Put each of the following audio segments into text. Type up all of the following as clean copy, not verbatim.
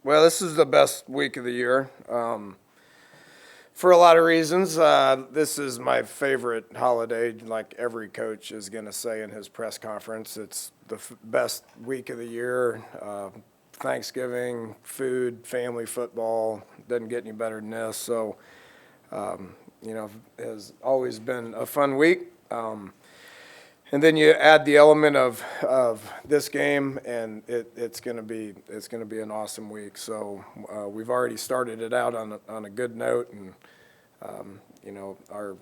Well, this is the best week of the year for a lot of reasons. This is my favorite holiday, like every coach is going to say in his press conference. It's the best week of the year. Thanksgiving, food, family, football. Doesn't get any better than this. So, it has always been a fun week. And then you add the element of this game, and it's going to be an awesome week. So we've already started it out on a good note, and are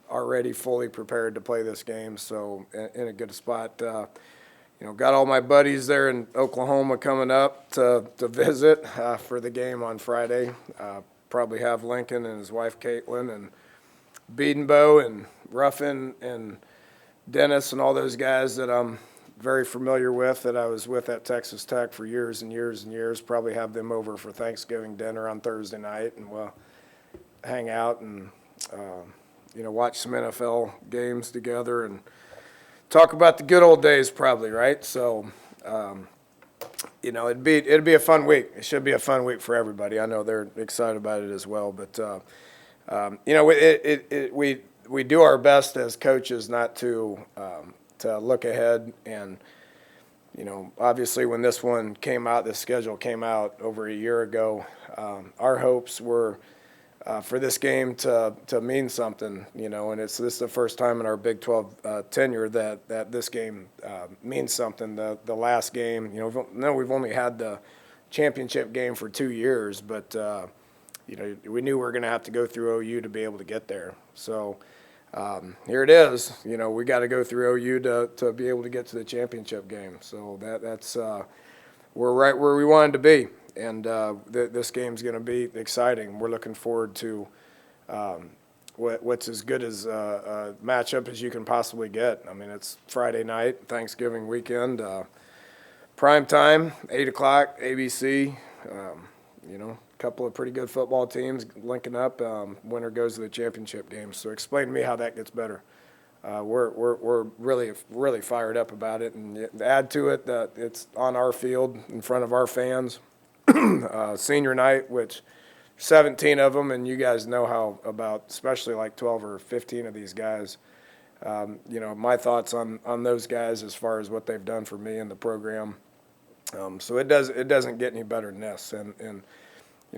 already fully prepared to play this game. So in a good spot. Got all my buddies there in Oklahoma coming up to visit for the game on Friday. Probably have Lincoln and his wife Caitlin and Beedenbow and Ruffin and Dennis and all those guys that I'm very familiar with, that I was with at Texas Tech for years and years and years. Probably have them over for Thanksgiving dinner on Thursday night, and we'll hang out and watch some NFL games together and talk about the good old days, probably, right? So it'd be a fun week. It should be a fun week for everybody. I know they're excited about it as well, but we do our best as coaches not to look ahead. And obviously when this one came out, the schedule came out over a year ago, our hopes were for this game to mean something, and this is the first time in our Big 12 tenure that this game means something. The last game, we've only had the championship game for 2 years, but we knew we were going to have to go through OU to be able to get there. So here it is. We got to go through OU to be able to get to the championship game. So that's we're right where we wanted to be, and this game's going to be exciting. We're looking forward to what's as good as a matchup as you can possibly get. I mean, it's Friday night, Thanksgiving weekend, prime time, 8 o'clock, ABC. Couple of pretty good football teams linking up. Winner goes to the championship game. So explain to me how that gets better. We're really fired up about it, and add to it that it's on our field in front of our fans. Senior night, which 17 of them, and you guys know how about, especially like 12 or 15 of these guys. My thoughts on those guys as far as what they've done for me in the program. So it doesn't get any better than this, and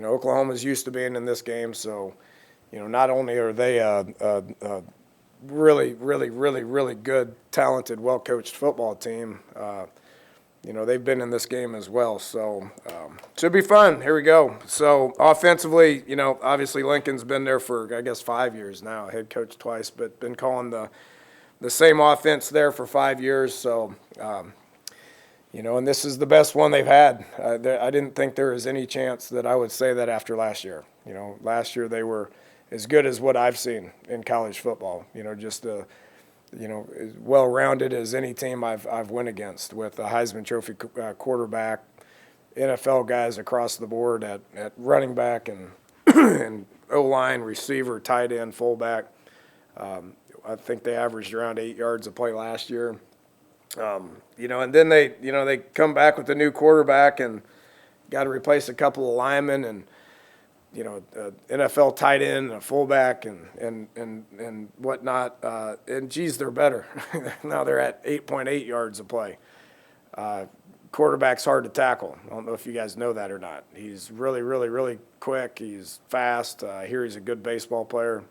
Oklahoma's used to being in this game, so not only are they a really good, talented, well-coached football team, they've been in this game as well. So should be fun. Here we go. So offensively, obviously Lincoln's been there for, I guess, 5 years now, head coach twice, but been calling the same offense there for 5 years. So and this is the best one they've had. I didn't think there was any chance that I would say that after last year. Last year they were as good as what I've seen in college football. Just as well-rounded as any team I've went against, with a Heisman Trophy quarterback, NFL guys across the board at running back and and O-line, receiver, tight end, fullback. I think they averaged around 8 yards a play last year. And then they come back with a new quarterback and got to replace a couple of linemen and, NFL tight end and a fullback and whatnot. And geez, they're better. Now they're at 8.8 yards a play. Quarterback's hard to tackle. I don't know if you guys know that or not. He's really quick. He's fast. I hear he's a good baseball player.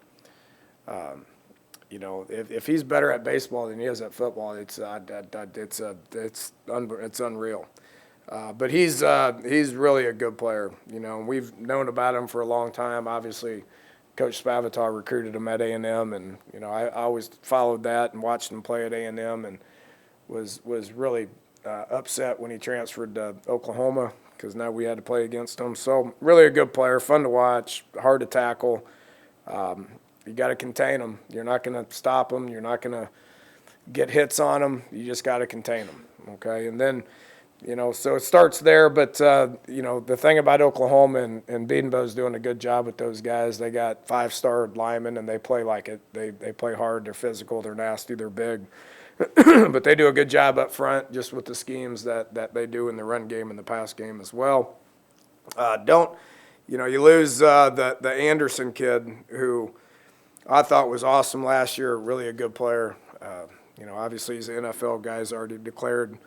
If he's better at baseball than he is at football, it's unreal. But he's really a good player. We've known about him for a long time. Obviously, Coach Spavital recruited him at A&M, and I always followed that and watched him play at A&M, and was really upset when he transferred to Oklahoma, because now we had to play against him. So really a good player, fun to watch, hard to tackle. You got to contain them. You're not going to stop them. You're not going to get hits on them. You just got to contain them, okay? And then, so it starts there. But, the thing about Oklahoma, and Beedenbow's doing a good job with those guys, they got 5-star linemen, and they play like it. They play hard. They're physical. They're nasty. They're big. But they do a good job up front just with the schemes that they do in the run game and the pass game as well. Don't, you lose the Anderson kid, who I thought was awesome last year, really a good player. Obviously he's an NFL guy, he's already declared.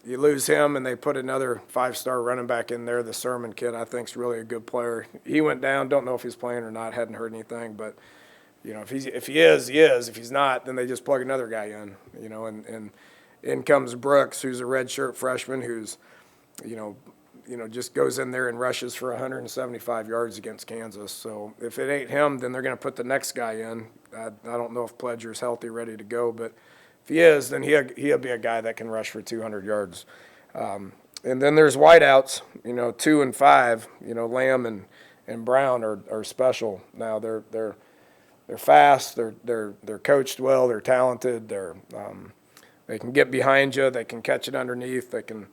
You lose him, and they put another 5-star running back in there, the Sermon kid. I think is really a good player. He went down. Don't know if he's playing or not. Hadn't heard anything, but if he is, he is. If he's not, then they just plug another guy in. And in comes Brooks, who's a redshirt freshman, who's just goes in there and rushes for 175 yards against Kansas. So if it ain't him, then they're going to put the next guy in. I don't know if Pledger's healthy, ready to go, but if he is, then he'll be a guy that can rush for 200 yards. And then there's wideouts, 2 and 5. Lamb and Brown are special. Now they're fast. They're coached well. They're talented. They can get behind you. They can catch it underneath. They can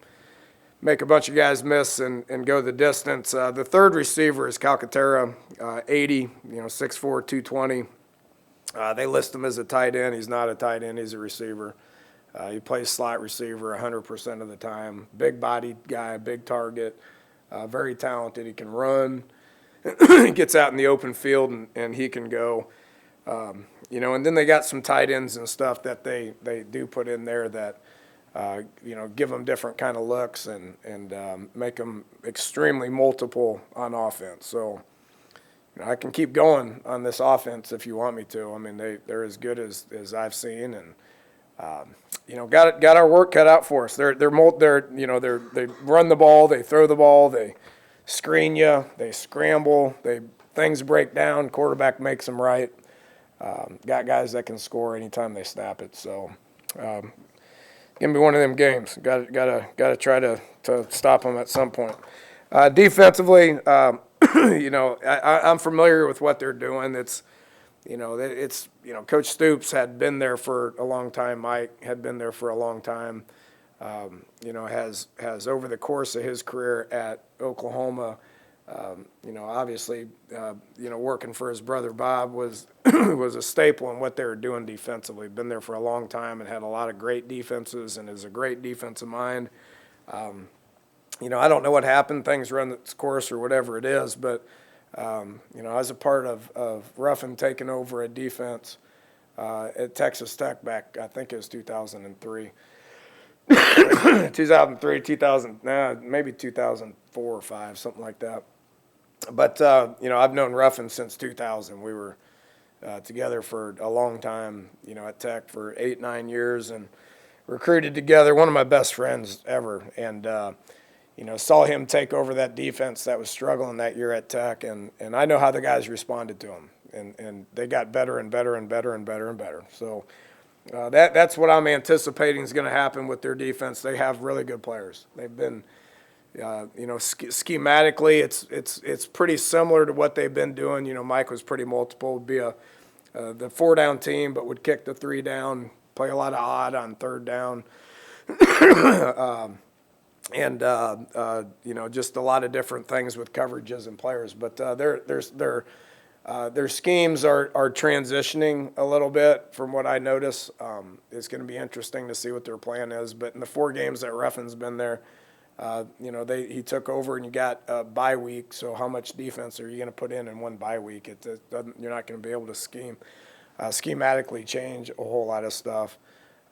make a bunch of guys miss and go the distance. The third receiver is Calcaterra, 80, 6'4", 220. They list him as a tight end. He's not a tight end. He's a receiver. He plays slot receiver 100% of the time. Big-bodied guy, big target, very talented. He can run. He gets out in the open field, and he can go. And then they got some tight ends and stuff that they do put in there that, give them different kind of looks and make them extremely multiple on offense. So I can keep going on this offense if you want me to. I mean, they're as good as I've seen, and got our work cut out for us. They run the ball, they throw the ball, they screen you, they scramble, things break down. Quarterback makes them right. Got guys that can score anytime they snap it. So gonna be one of them games. Got to try to stop them at some point. Defensively. I'm familiar with what they're doing. It's Coach Stoops had been there for a long time. Mike had been there for a long time. Has over the course of his career at Oklahoma, obviously, working for his brother Bob was was a staple in what they were doing defensively. Been there for a long time and had a lot of great defenses and is a great defensive mind. I don't know what happened. Things run its course or whatever it is, but, I was a part of Ruffin taking over a defense at Texas Tech back, I think it was 2003. 2000, maybe 2004 or 5, something like that. But, I've known Ruffin since 2000. We were together for a long time, at Tech for 8-9 years and recruited together. One of my best friends ever. And, saw him take over that defense that was struggling that year at Tech, and I know how the guys responded to him, and they got better and better and better and better and better. So that's what I'm anticipating is going to happen with their defense. They have really good players. They've been, schematically, it's pretty similar to what they've been doing. Mike was pretty multiple. Would be the 4-down team, but would kick the 3 down, play a lot of odd on 3rd down. And just a lot of different things with coverages and players. But their schemes are transitioning a little bit from what I notice. It's going to be interesting to see what their plan is. But in the 4 games that Ruffin's been there, he took over and you got a bye week. So how much defense are you going to put in one bye week? You're not going to be able to schematically change a whole lot of stuff.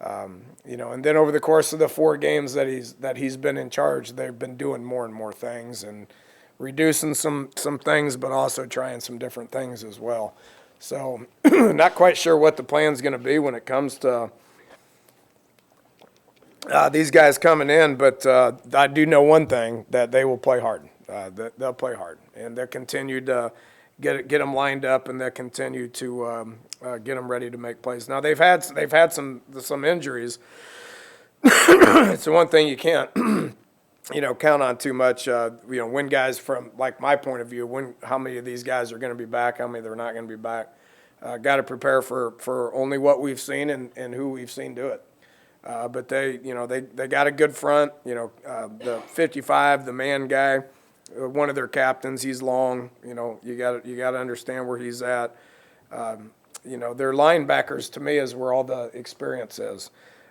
And then over the course of the 4 games that he's been in charge, they've been doing more and more things and reducing some things, but also trying some different things as well. So not quite sure what the plan's going to be when it comes to these guys coming in, but I do know one thing, that they will play hard. They'll play hard, and they'll continue to get them lined up, and they'll continue to get them ready to make plays. Now they've had some injuries. It's the one thing you can't count on too much. When guys, from like my point of view, how many of these guys are going to be back, how many they're not going to be back. Got to prepare for only what we've seen and who we've seen do it. But they got a good front. The 55, the man guy, one of their captains, he's long. You got to understand where he's at. Their linebackers, to me, is where all the experience is.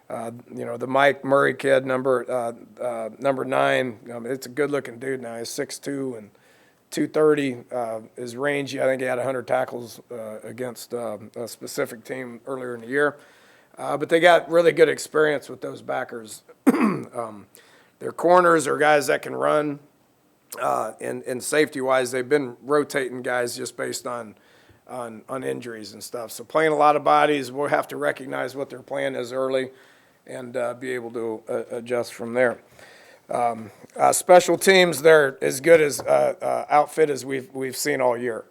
The Mike Murray kid, number 9, it's a good-looking dude now. He's 6'2" and 230. His range, I think he had 100 tackles against a specific team earlier in the year. But they got really good experience with those backers. Their corners are guys that can run, and safety-wise, they've been rotating guys just based on injuries and stuff. So playing a lot of bodies, we'll have to recognize what their plan is early and be able to adjust from there. Special teams, they're as good as outfit as we've seen all year.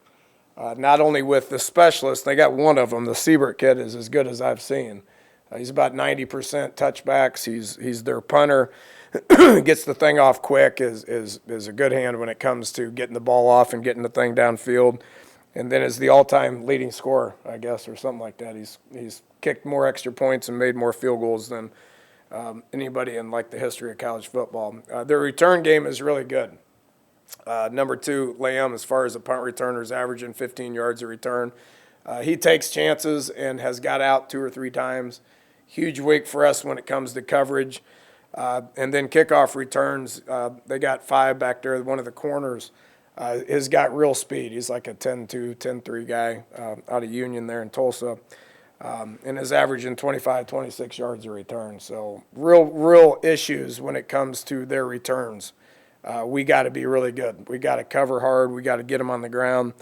Not only with the specialists, they got one of them. The Siebert kid is as good as I've seen. He's about 90% touchbacks. He's their punter. Gets the thing off quick. Is a good hand when it comes to getting the ball off and getting the thing downfield. And then is the all-time leading scorer, I guess, or something like that. He's kicked more extra points and made more field goals than anybody in like the history of college football. Their return game is really good. Number 2, Liam, as far as a punt returner, is averaging 15 yards a return. He takes chances and has got out 2 or 3 times. Huge week for us when it comes to coverage. And then kickoff returns, they got 5 back there. One of the corners has got real speed. He's like a 10-2, 10-3 guy out of Union there in Tulsa. And is averaging 25, 26 yards a return. So real issues when it comes to their returns. We got to be really good. We got to cover hard. We got to get them on the ground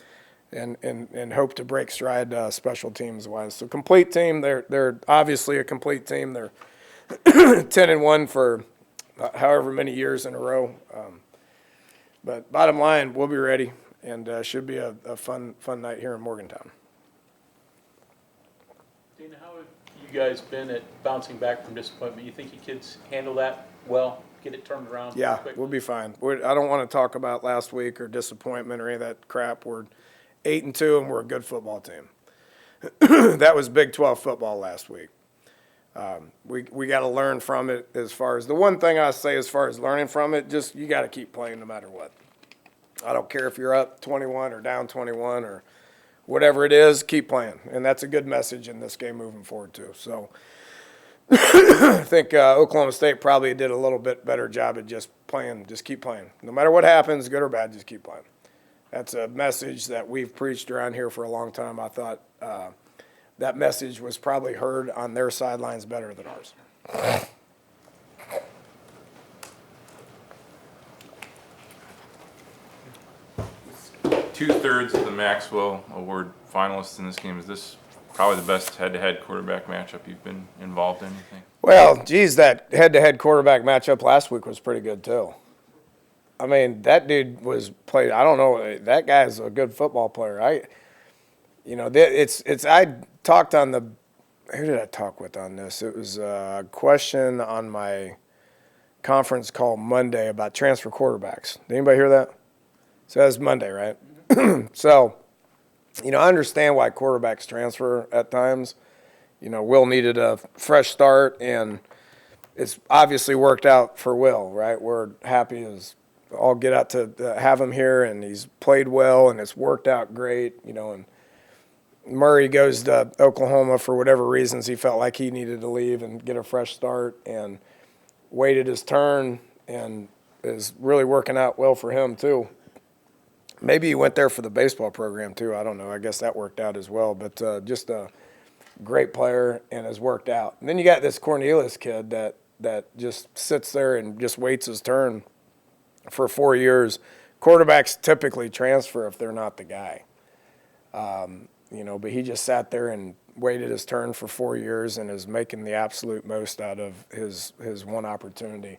and hope to break stride special teams wise. So complete team. They're obviously a complete team. They're 10-1 for however many years in a row. But bottom line, we'll be ready, and should be a fun night here in Morgantown. Dana, how have you guys been at bouncing back from disappointment? You think you kids handle that well, get it turned around? Yeah, quick? we'll be fine. I don't want to talk about last week or disappointment or any of that crap. We're 8-2, and we're a good football team. That was Big 12 football last week. We got to learn from it. As far as the one thing I say as far as learning from it, just you got to keep playing no matter what. I don't care if you're up 21 or down 21 or whatever it is, keep playing. And that's a good message in this game moving forward too. So I think Oklahoma State probably did a little bit better job at just playing, just keep playing. No matter what happens, good or bad, just keep playing. That's a message that we've preached around here for a long time. I thought that message was probably heard on their sidelines better than ours. 2/3 of the Maxwell Award finalists in this game. Is this probably the best head-to-head quarterback matchup you've been involved in, you think? Well, geez, that head-to-head quarterback matchup last week was pretty good too. I mean, that dude was played. I don't know. That guy's a good football player. I talked on the. Who did I talk with on this? It was a question on my conference call Monday about transfer quarterbacks. Did anybody hear that? So that was Monday, right? So, I understand why quarterbacks transfer at times. Will needed a fresh start, and it's obviously worked out for Will, right? We're happy as all get out to have him here, and he's played well, and it's worked out great, and Murray goes to Oklahoma for whatever reasons he felt like he needed to leave and get a fresh start and waited his turn and is really working out well for him too. Maybe he went there for the baseball program too. I don't know. I guess that worked out as well. But just a great player and has worked out. And then you got this Cornelius kid that just sits there and just waits his turn for 4 years. Quarterbacks typically transfer if they're not the guy. But he just sat there and waited his turn for 4 years and is making the absolute most out of his one opportunity.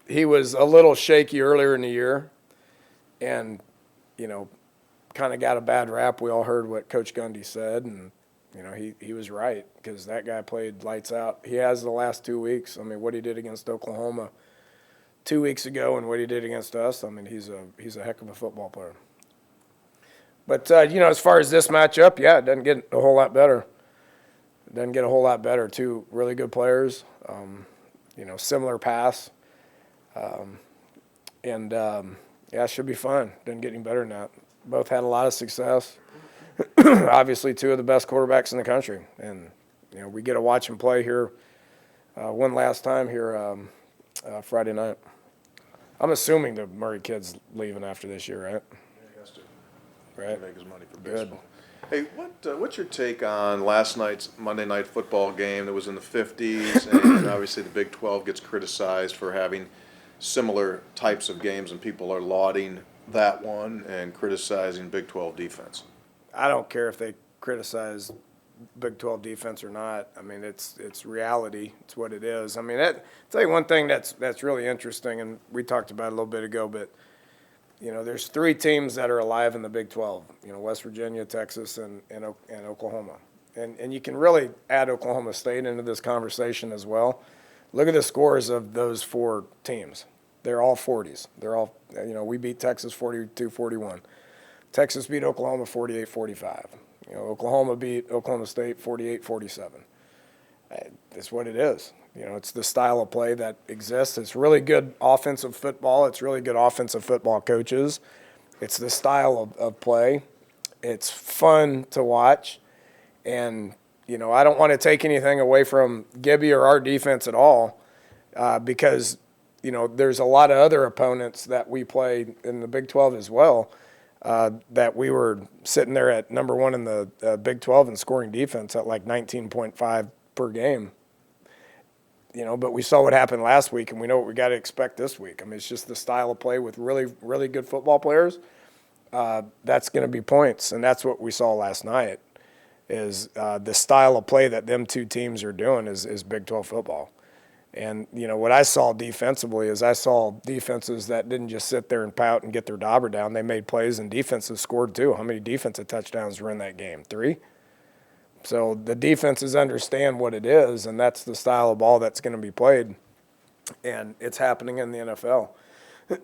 He was a little shaky earlier in the year and, kind of got a bad rap. We all heard what Coach Gundy said, and, he was right because that guy played lights out. He has the last 2 weeks. I mean, what he did against Oklahoma 2 weeks ago and what he did against us, I mean, he's a heck of a football player. But, as far as this matchup, yeah, it doesn't get a whole lot better. It doesn't get a whole lot better. 2 really good players, similar pass. It should be fun. Doesn't get any better than that. Both had a lot of success. Obviously, 2 of the best quarterbacks in the country. And, we get to watch them play here one last time here Friday night. I'm assuming the Murray kid's leaving after this year, right? He has to Right. make his money for Good. baseball. Hey, what's your take on last night's Monday night football game that was in the 50s? And obviously the Big 12 gets criticized for having similar types of games, and people are lauding that one and criticizing Big 12 defense. I don't care if they criticize Big 12 defense or not. I mean, it's reality. It's what it is. I mean, I'll tell you one thing that's really interesting, and we talked about it a little bit ago, but, there's 3 teams that are alive in the Big 12, West Virginia, Texas, and Oklahoma. And you can really add Oklahoma State into this conversation as well. Look at the scores of those 4 teams. They're all 40s. They're all, we beat Texas 42-41. Texas beat Oklahoma 48-45. Oklahoma beat Oklahoma State 48-47. It's what it is. It's the style of play that exists. It's really good offensive football. It's really good offensive football coaches. It's the style of play. It's fun to watch. And, I don't want to take anything away from Gibby or our defense at all because, there's a lot of other opponents that we play in the Big 12 as well that we were sitting there at number 1 in the Big 12 in scoring defense at like 19.5 per game. But we saw what happened last week, and we know what we got to expect this week. I mean, it's just the style of play with really, really good football players. That's going to be points, and that's what we saw last night is the style of play that them 2 teams are doing is Big 12 football. And, what I saw defensively is I saw defenses that didn't just sit there and pout and get their dauber down. They made plays, and defenses scored too. How many defensive touchdowns were in that game? 3? So the defenses understand what it is, and that's the style of ball that's going to be played, and it's happening in the NFL.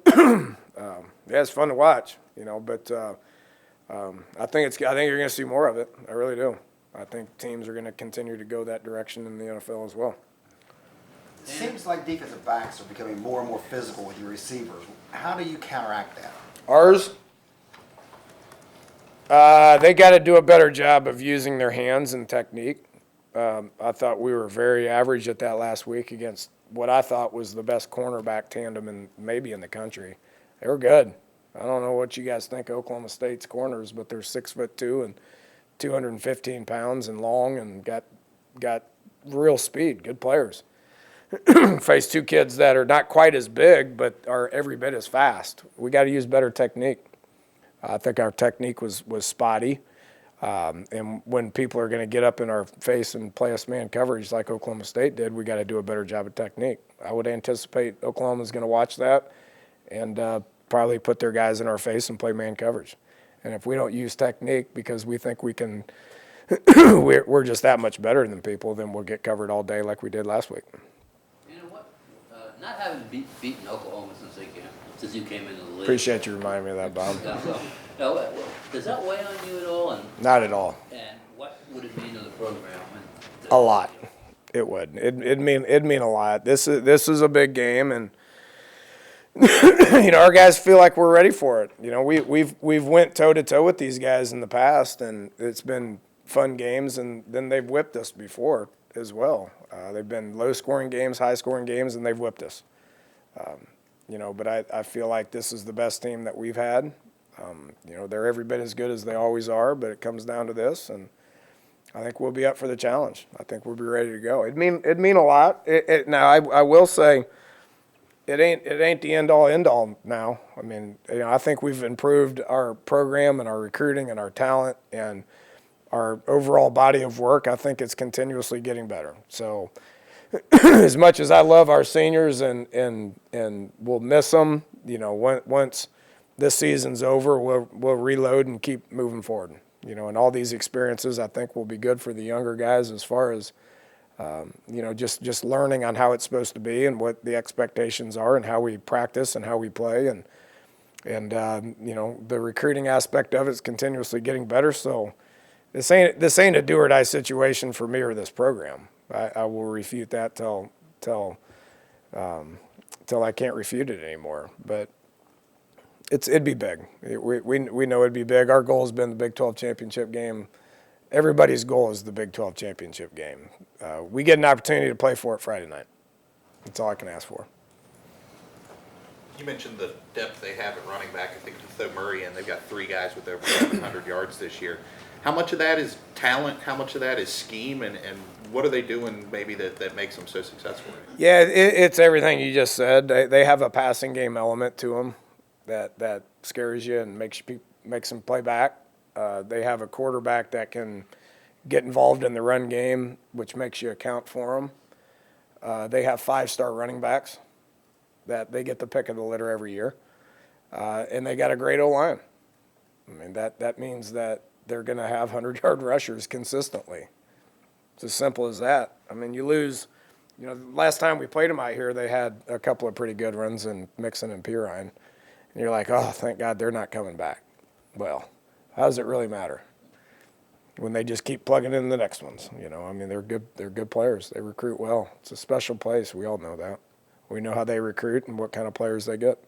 Yeah, it's fun to watch, but I think you're going to see more of it. I really do. I think teams are going to continue to go that direction in the NFL as well. It seems like defensive backs are becoming more and more physical with your receivers. How do you counteract that? Ours, they got to do a better job of using their hands and technique. I thought we were very average at that last week against what I thought was the best cornerback tandem maybe in the country. They were good. I don't know what you guys think of Oklahoma State's corners, but they're 6'2" and 215 pounds and long and got real speed, good players. Faced 2 kids that are not quite as big but are every bit as fast. We got to use better technique. I think our technique was spotty. And when people are going to get up in our face and play us man coverage like Oklahoma State did, we got to do a better job of technique. I would anticipate Oklahoma's going to watch that and probably put their guys in our face and play man coverage. And if we don't use technique because we think we can, we're just that much better than people, then we'll get covered all day like we did last week. You know what? Not having beaten Oklahoma since you came into the league. Appreciate you reminding me of that, Bob. Does that weigh on you at all? Not at all. And what would it mean to the program? A lot. It would. It'd mean a lot. This is a big game, and our guys feel like we're ready for it. We've went toe to toe with these guys in the past, and it's been fun games. And then they've whipped us before as well. They've been low scoring games, high scoring games, and they've whipped us. But I feel like this is the best team that we've had. They're every bit as good as they always are, but it comes down to this, and I think we'll be up for the challenge. I think we'll be ready to go. It'd mean a lot. Now I will say, it ain't the end all now. I mean, I think we've improved our program and our recruiting and our talent and our overall body of work. I think it's continuously getting better. So, as much as I love our seniors and we'll miss them, once this season's over, we'll reload and keep moving forward. And all these experiences I think will be good for the younger guys as far as, just learning on how it's supposed to be and what the expectations are and how we practice and how we play. And the recruiting aspect of it is continuously getting better. So this ain't a do or die situation for me or this program. I will refute that till I can't refute it anymore. But it'd be big. We know it'd be big. Our goal has been the Big 12 championship game everybody's goal is the Big 12 championship game. We get an opportunity to play for it Friday night. That's all I can ask for. You mentioned the depth they have at running back. I think you throw Murray in, they've got 3 guys with over 700 yards this year. How much of that is talent? How much of that is scheme? And what are they doing maybe that makes them so successful? Yeah, it's everything you just said. They have a passing game element to them that scares you and makes them play back. They have a quarterback that can get involved in the run game, which makes you account for them. They have 5-star running backs that they get the pick of the litter every year. And they got a great O-line. I mean, that means that they're going to have 100-yard rushers consistently. It's as simple as that. I mean, you lose, last time we played them out here, they had a couple of pretty good runs in Mixon and Pirine. And you're like, oh, thank God they're not coming back. Well, how does it really matter when they just keep plugging in the next ones? I mean, they're good players. They recruit well. It's a special place. We all know that. We know how they recruit and what kind of players they get.